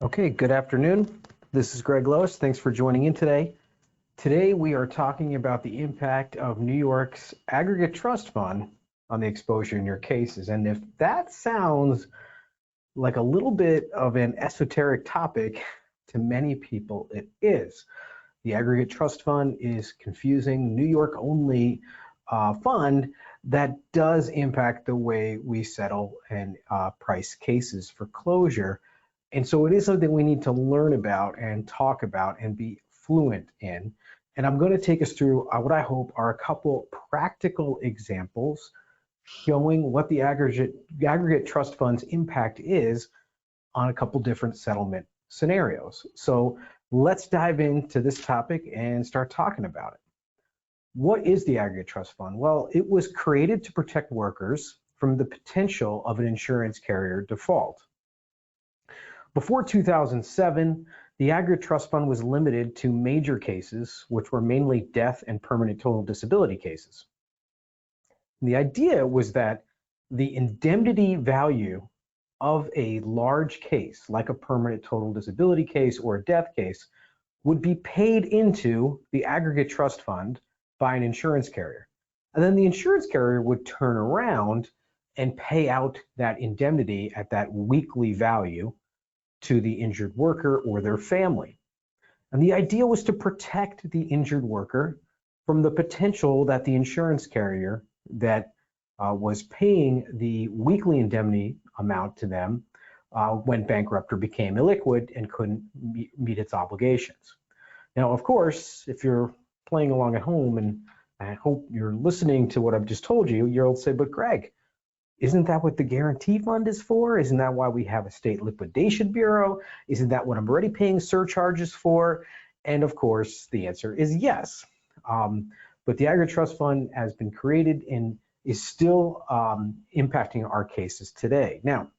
Okay, good afternoon. This is Greg Lois. Thanks for joining in today. Today we are talking about the impact of New York's Aggregate Trust Fund on the exposure in your cases. And if that sounds like a little bit of an esoteric topic, to many people it is. The Aggregate Trust Fund is confusing, New York only fund that does impact the way we settle and price cases for closure. And so it is something we need to learn about and talk about and be fluent in. And I'm going to take us through what I hope are a couple practical examples showing what the aggregate trust fund's impact is on a couple different settlement scenarios. So let's dive into this topic and start talking about it. What is the aggregate trust fund? Well, it was created to protect workers from the potential of an insurance carrier default. Before 2007, the aggregate trust fund was limited to major cases, which were mainly death and permanent total disability cases. And the idea was that the indemnity value of a large case, like a permanent total disability case or a death case, would be paid into the aggregate trust fund by an insurance carrier. And then the insurance carrier would turn around and pay out that indemnity at that weekly value to the injured worker or their family. And the idea was to protect the injured worker from the potential that the insurance carrier that was paying the weekly indemnity amount to them went bankrupt or became illiquid and couldn't meet its obligations. Now, of course, if you're playing along at home, and I hope you're listening to what I've just told you, you'll say, but Greg, isn't that what the guarantee fund is for? Isn't that why we have a state liquidation bureau? Isn't that what I'm already paying surcharges for? And of course, the answer is yes. But the aggregate trust fund has been created and is still impacting our cases today. Now,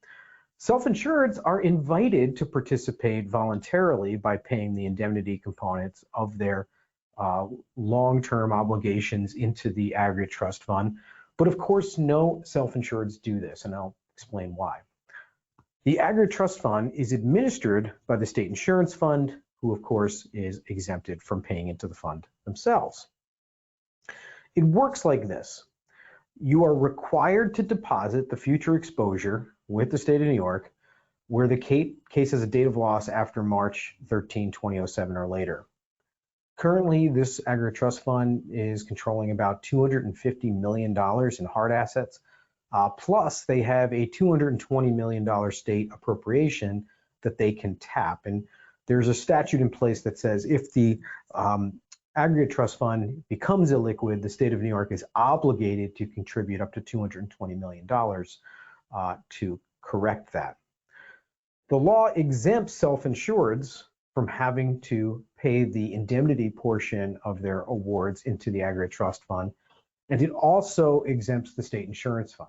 self-insureds are invited to participate voluntarily by paying the indemnity components of their long-term obligations into the aggregate trust fund. But of course, no self-insureds do this, and I'll explain why. The aggregate trust fund is administered by the state insurance fund, who of course is exempted from paying into the fund themselves. It works like this. You are required to deposit the future exposure with the state of New York, where the case has a date of loss after March 13, 2007 or later. Currently, this aggregate trust fund is controlling about $250 million in hard assets, plus they have a $220 million state appropriation that they can tap. And there's a statute in place that says if the aggregate trust fund becomes illiquid, the state of New York is obligated to contribute up to $220 million to correct that. The law exempts self-insureds from having to pay the indemnity portion of their awards into the aggregate trust fund, and it also exempts the state insurance fund.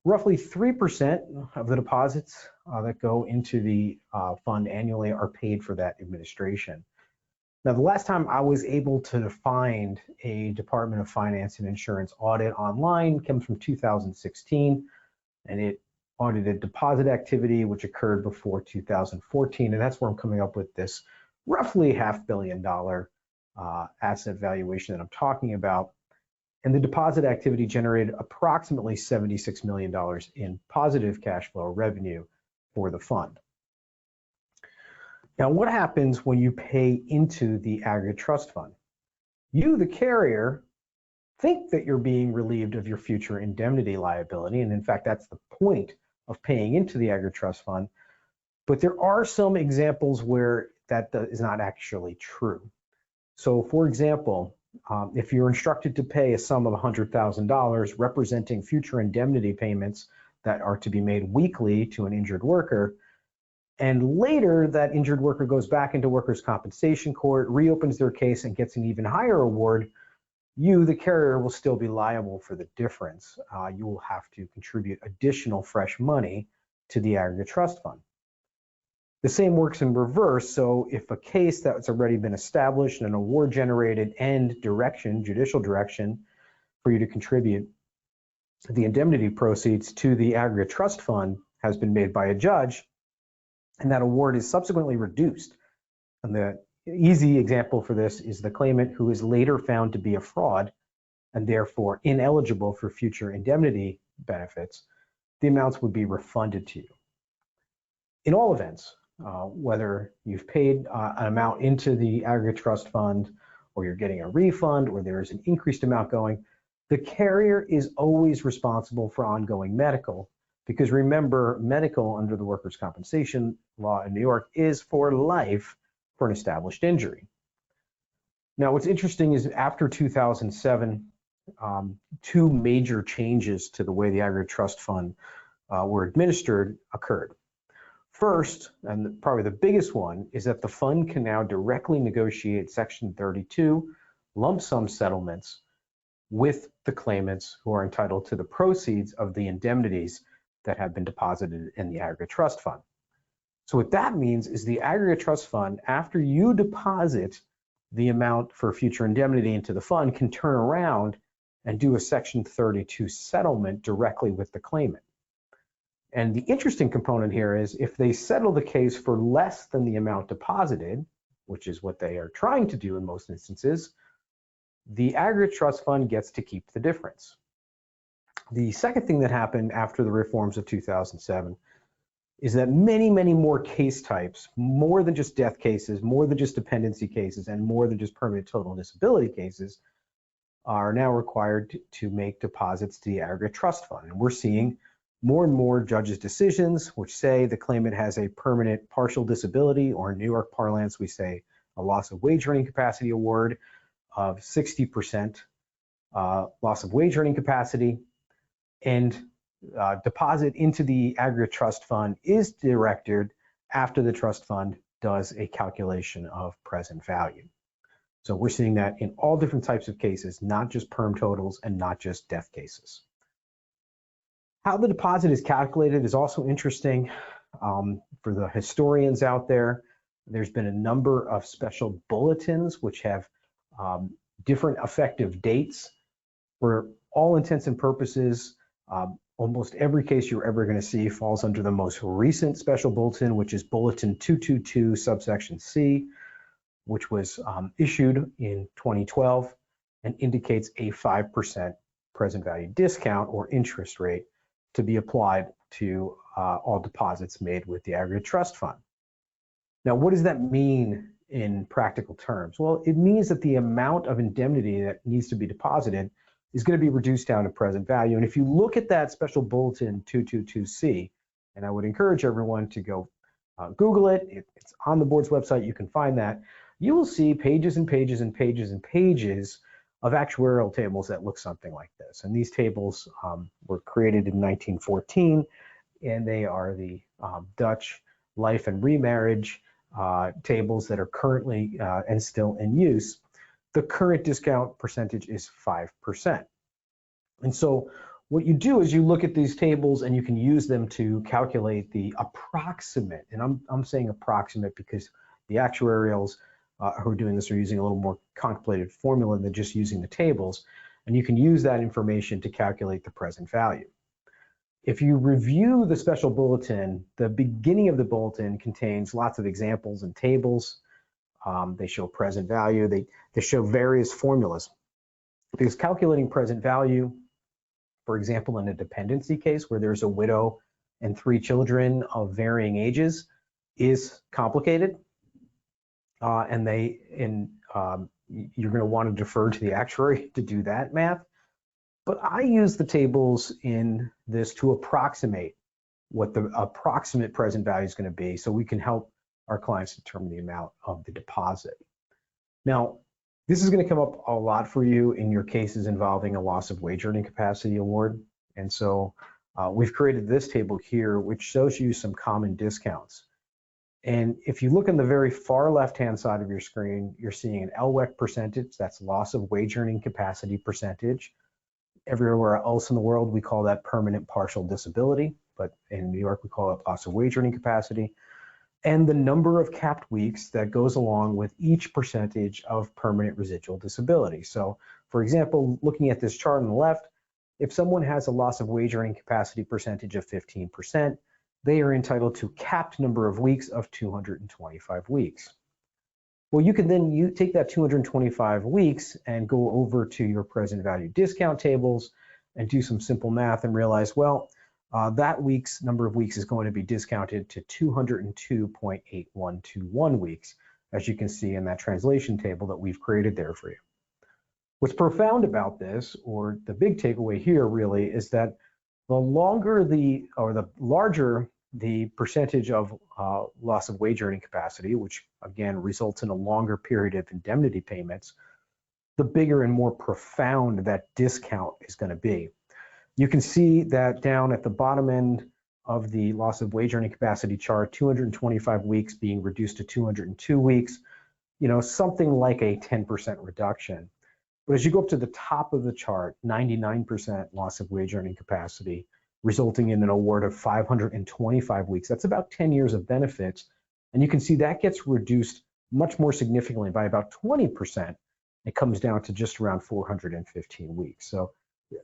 Roughly 3% of the deposits that go into the fund annually are paid for that administration. Now, the last time I was able to find a Department of Finance and Insurance audit online comes from 2016, and it audited deposit activity, which occurred before 2014, and that's where I'm coming up with this roughly $500 million asset valuation that I'm talking about. And the deposit activity generated approximately $76 million in positive cash flow revenue for the fund. Now, what happens when you pay into the aggregate trust fund? You, the carrier, think that you're being relieved of your future indemnity liability, and in fact, that's the point of paying into the aggregate trust fund. But there are some examples where that is not actually true. So, for example, if you're instructed to pay a sum of $100,000 representing future indemnity payments that are to be made weekly to an injured worker, and later that injured worker goes back into workers' compensation court, reopens their case, and gets an even higher award, you, the carrier, will still be liable for the difference. You will have to contribute additional fresh money to the aggregate trust fund. The same works in reverse. So if a case that's already been established and an award generated and direction, judicial direction, for you to contribute the indemnity proceeds to the aggregate trust fund has been made by a judge, and that award is subsequently reduced. And the easy example for this is the claimant who is later found to be a fraud and therefore ineligible for future indemnity benefits. The amounts would be refunded to you. In all events, whether you've paid an amount into the aggregate trust fund, or you're getting a refund, or there is an increased amount going, the carrier is always responsible for ongoing medical, because remember, medical under the workers' compensation law in New York is for life for an established injury. Now, what's interesting is after 2007, two major changes to the way the aggregate trust fund were administered occurred. First, and probably the biggest one, is that the fund can now directly negotiate Section 32 lump sum settlements with the claimants who are entitled to the proceeds of the indemnities that have been deposited in the aggregate trust fund. So what that means is the aggregate trust fund, after you deposit the amount for future indemnity into the fund, can turn around and do a Section 32 settlement directly with the claimant. And the interesting component here is if they settle the case for less than the amount deposited, which is what they are trying to do in most instances, the aggregate trust fund gets to keep the difference. The second thing that happened after the reforms of 2007 is that many, many more case types, more than just death cases, more than just dependency cases, and more than just permanent total disability cases, are now required to make deposits to the aggregate trust fund. And we're seeing more and more judges' decisions which say the claimant has a permanent partial disability, or in New York parlance, we say a loss of wage earning capacity award of 60% loss of wage earning capacity, and deposit into the aggregate trust fund is directed after the trust fund does a calculation of present value. So we're seeing that in all different types of cases, not just perm totals and not just death cases. How the deposit is calculated is also interesting. For the historians out there, there's been a number of special bulletins which have different effective dates. For all intents and purposes, almost every case you're ever going to see falls under the most recent special bulletin, which is Bulletin 222 subsection C, which was issued in 2012 and indicates a 5% present value discount or interest rate to be applied to all deposits made with the aggregate trust fund. Now, what does that mean in practical terms? Well, it means that the amount of indemnity that needs to be deposited is going to be reduced down to present value. And if you look at that special bulletin 222C, and I would encourage everyone to go Google it, it's on the board's website, you can find that, you will see pages and pages and pages and pages of actuarial tables that look something like this. And these tables were created in 1914, and they are the Dutch life and remarriage tables that are currently and still in use. The current discount percentage is 5%. And so what you do is you look at these tables and you can use them to calculate the approximate, and I'm saying approximate because the actuarials who are doing this are using a little more contemplated formula than just using the tables, and you can use that information to calculate the present value. If you review the special bulletin, the beginning of the bulletin contains lots of examples and tables. They show present value. They show various formulas. Because calculating present value, for example, in a dependency case where there's a widow and 3 children of varying ages, is complicated. And you're going to want to defer to the actuary to do that math. But I use the tables in this to approximate what the approximate present value is going to be, so we can help our clients determine the amount of the deposit. Now, this is going to come up a lot for you in your cases involving a loss of wage earning capacity award. And so we've created this table here, which shows you some common discounts. And if you look on the very far left-hand side of your screen, you're seeing an LWEC percentage, that's loss of wage earning capacity percentage. Everywhere else in the world, we call that permanent partial disability, but in New York, we call it loss of wage earning capacity. And the number of capped weeks that goes along with each percentage of permanent residual disability. So, for example, looking at this chart on the left, if someone has a loss of wage earning capacity percentage of 15%, they are entitled to capped number of weeks of 225 weeks. Well, you can then take that 225 weeks and go over to your present value discount tables and do some simple math and realize, well, that number of weeks is going to be discounted to 202.8121 weeks, as you can see in that translation table that we've created there for you. What's profound about this, or the big takeaway here really, is that the larger the percentage of loss of wage earning capacity, which again results in a longer period of indemnity payments, the bigger and more profound that discount is going to be. You can see that down at the bottom end of the loss of wage earning capacity chart, 225 weeks being reduced to 202 weeks, something like a 10% reduction. But as you go up to the top of the chart, 99% loss of wage earning capacity, resulting in an award of 525 weeks. That's about 10 years of benefits. And you can see that gets reduced much more significantly by about 20%. It comes down to just around 415 weeks. So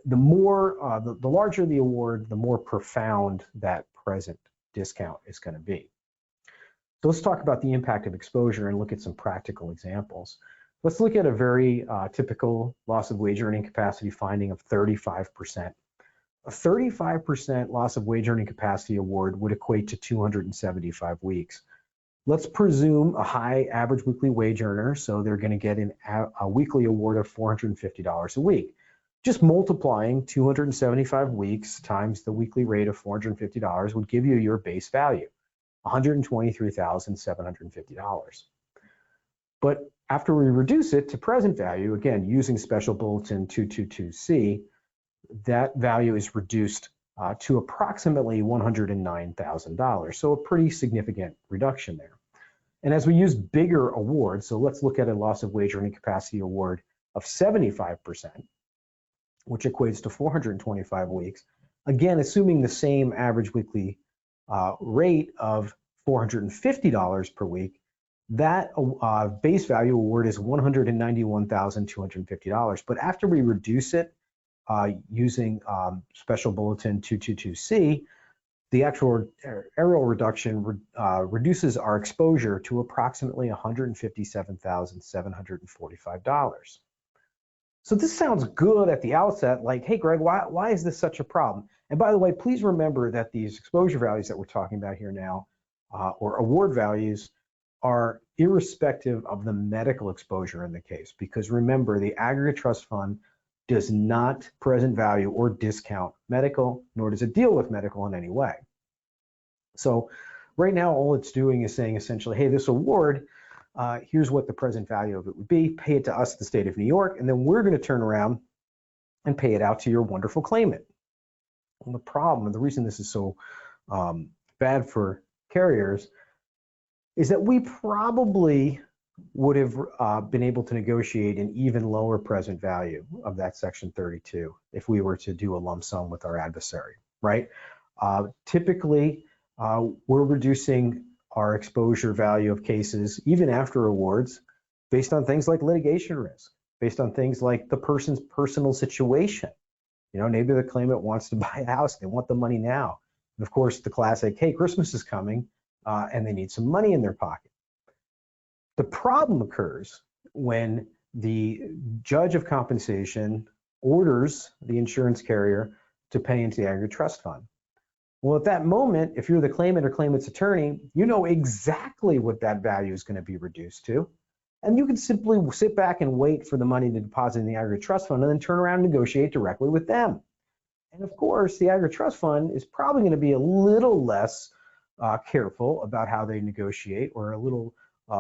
the larger the award, the more profound that present discount is going to be. So let's talk about the impact of exposure and look at some practical examples. Let's look at a very typical loss of wage earning capacity finding of 35%. A 35% loss of wage earning capacity award would equate to 275 weeks. Let's presume a high average weekly wage earner, so they're going to get a weekly award of $450 a week. Just multiplying 275 weeks times the weekly rate of $450 would give you your base value, $123,750. But after we reduce it to present value, again, using Special Bulletin 222C, that value is reduced to approximately $109,000. So a pretty significant reduction there. And as we use bigger awards, so let's look at a loss of wage earning capacity award of 75%, which equates to 425 weeks. Again, assuming the same average weekly rate of $450 per week, that base value award is $191,250. But after we reduce it using Special Bulletin 222C, the actual aerial reduction reduces our exposure to approximately $157,745. So this sounds good at the outset, like, hey, Greg, why is this such a problem? And by the way, please remember that these exposure values that we're talking about here now, or award values, are irrespective of the medical exposure in the case, because remember, the aggregate trust fund does not present value or discount medical, nor does it deal with medical in any way. So right now, all it's doing is saying essentially, hey, this award, here's what the present value of it would be, pay it to us, the state of New York, and then we're going to turn around and pay it out to your wonderful claimant. And the problem, and the reason this is so bad for carriers, is that we probably would have been able to negotiate an even lower present value of that Section 32 if we were to do a lump sum with our adversary, right? Typically, we're reducing our exposure value of cases, even after awards, based on things like litigation risk, based on things like the person's personal situation. Maybe the claimant wants to buy a house, they want the money now. And of course, the classic, hey, Christmas is coming, and they need some money in their pocket. The problem occurs when the judge of compensation orders the insurance carrier to pay into the aggregate trust fund. Well, at that moment, if you're the claimant or claimant's attorney, you know exactly what that value is going to be reduced to. And you can simply sit back and wait for the money to deposit in the aggregate trust fund and then turn around and negotiate directly with them. And of course, the aggregate trust fund is probably going to be a little less careful about how they negotiate, or a little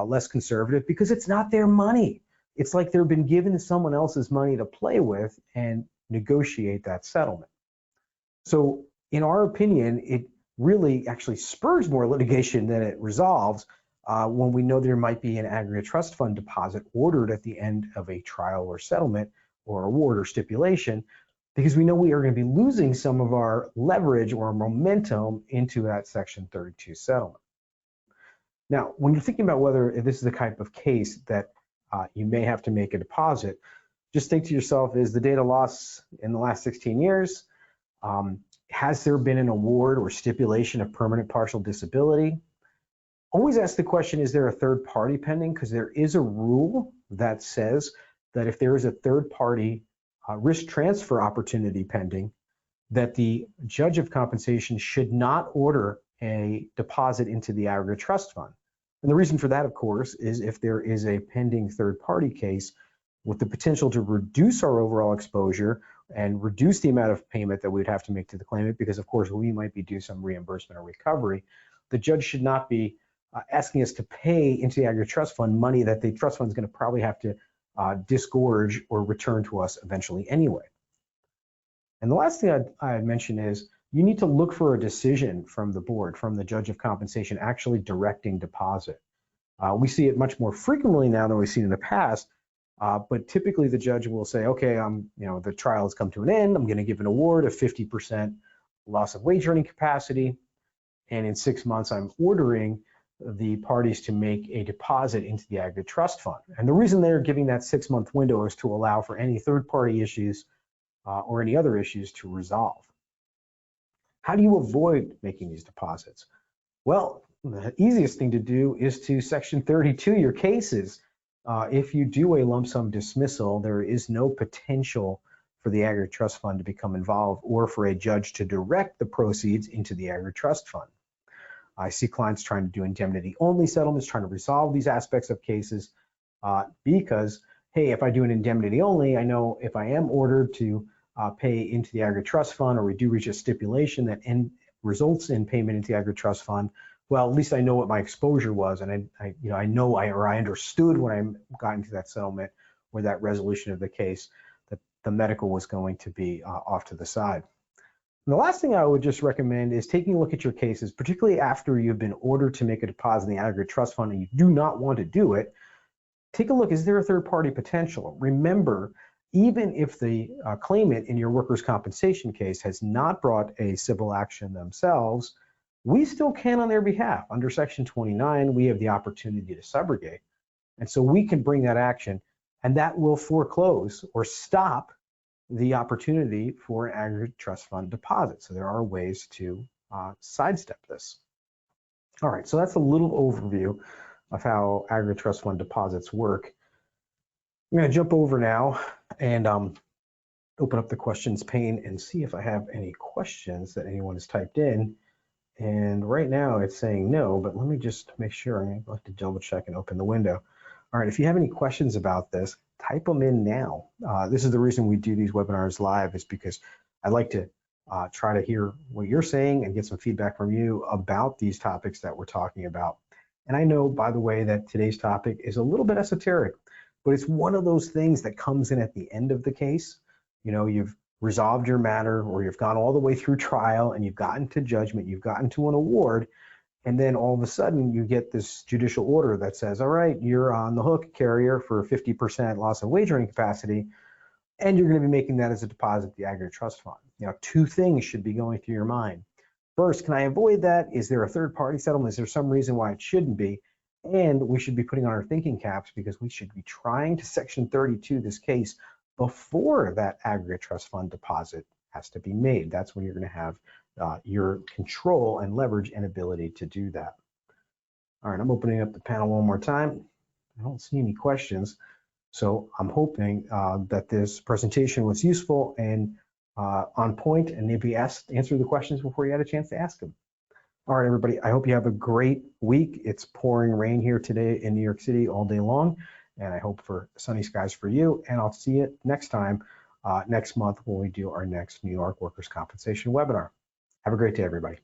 less conservative, because it's not their money. It's like they've been given someone else's money to play with and negotiate that settlement. So in our opinion, it really actually spurs more litigation than it resolves when we know there might be an aggregate trust fund deposit ordered at the end of a trial or settlement or award or stipulation, because we know we are going to be losing some of our leverage or momentum into that Section 32 settlement. Now, when you're thinking about whether this is the type of case that you may have to make a deposit, just think to yourself, is the data loss in the last 16 years? Has there been an award or stipulation of permanent partial disability? Always ask the question, is there a third party pending? Because there is a rule that says that if there is a third party risk transfer opportunity pending, that the judge of compensation should not order a deposit into the aggregate trust fund. And the reason for that, of course, is if there is a pending third party case with the potential to reduce our overall exposure and reduce the amount of payment that we would have to make to the claimant, because of course we might be due some reimbursement or recovery, the judge should not be asking us to pay into the aggregate trust fund money that the trust fund is going to probably have to disgorge or return to us eventually anyway. And the last thing I'd mention is you need to look for a decision from the board, from the judge of compensation, actually directing deposit. We see it much more frequently now than we've seen in the past, but typically the judge will say, okay, the trial has come to an end. I'm going to give an award of 50% loss of wage earning capacity, and in 6 months I'm ordering the parties to make a deposit into the aggregate trust fund. And the reason they're giving that 6-month window is to allow for any third-party issues or any other issues to resolve. How do you avoid making these deposits? Well, the easiest thing to do is to Section 32 your cases. If you do a lump sum dismissal, there is no potential for the aggregate trust fund to become involved or for a judge to direct the proceeds into the aggregate trust fund. I see clients trying to do indemnity-only settlements, trying to resolve these aspects of cases because, hey, if I do an indemnity-only, I know if I am ordered to pay into the aggregate trust fund, or we do reach a stipulation that results in payment into the aggregate trust fund, well, at least I know what my exposure was, and I understood when I got into that settlement or that resolution of the case that the medical was going to be off to the side. And the last thing I would just recommend is taking a look at your cases, particularly after you've been ordered to make a deposit in the aggregate trust fund and you do not want to do it. Take a look, is there a third party potential? Remember, even if the claimant in your workers' compensation case has not brought a civil action themselves, we still can on their behalf. Under Section 29, we have the opportunity to subrogate. And so we can bring that action, and that will foreclose or stop the opportunity for an aggregate trust fund deposit. So there are ways to sidestep this. All right, so that's a little overview of how aggregate trust fund deposits work. I'm going to jump over now and open up the questions pane and see if I have any questions that anyone has typed in. And right now it's saying no, but let me just make sure. I'm going to have to double check and open the window. All right, if you have any questions about this, type them in now. This is the reason we do these webinars live, is because I like to try to hear what you're saying and get some feedback from you about these topics that we're talking about. And I know, by the way, that today's topic is a little bit esoteric, but it's one of those things that comes in at the end of the case. You know, you've resolved your matter, or you've gone all the way through trial and you've gotten to judgment, you've gotten to an award, and then all of a sudden you get this judicial order that says, all right, you're on the hook, carrier, for 50% loss of wage earning capacity, and you're going to be making that as a deposit to the aggregate trust fund. You know, two things should be going through your mind. First, can I avoid that? Is there a third party settlement? Is there some reason why it shouldn't be? And we should be putting on our thinking caps, because we should be trying to Section 32 this case before that aggregate trust fund deposit has to be made. That's when you're going to have your control and leverage and ability to do that. All right, I'm opening up the panel one more time. I don't see any questions, so I'm hoping that this presentation was useful and on point, and maybe answer the questions before you had a chance to ask them. All right, everybody, I hope you have a great week. It's pouring rain here today in New York City all day long, and I hope for sunny skies for you, and I'll see you next time, next month, when we do our next New York workers' compensation webinar. Have a great day, everybody.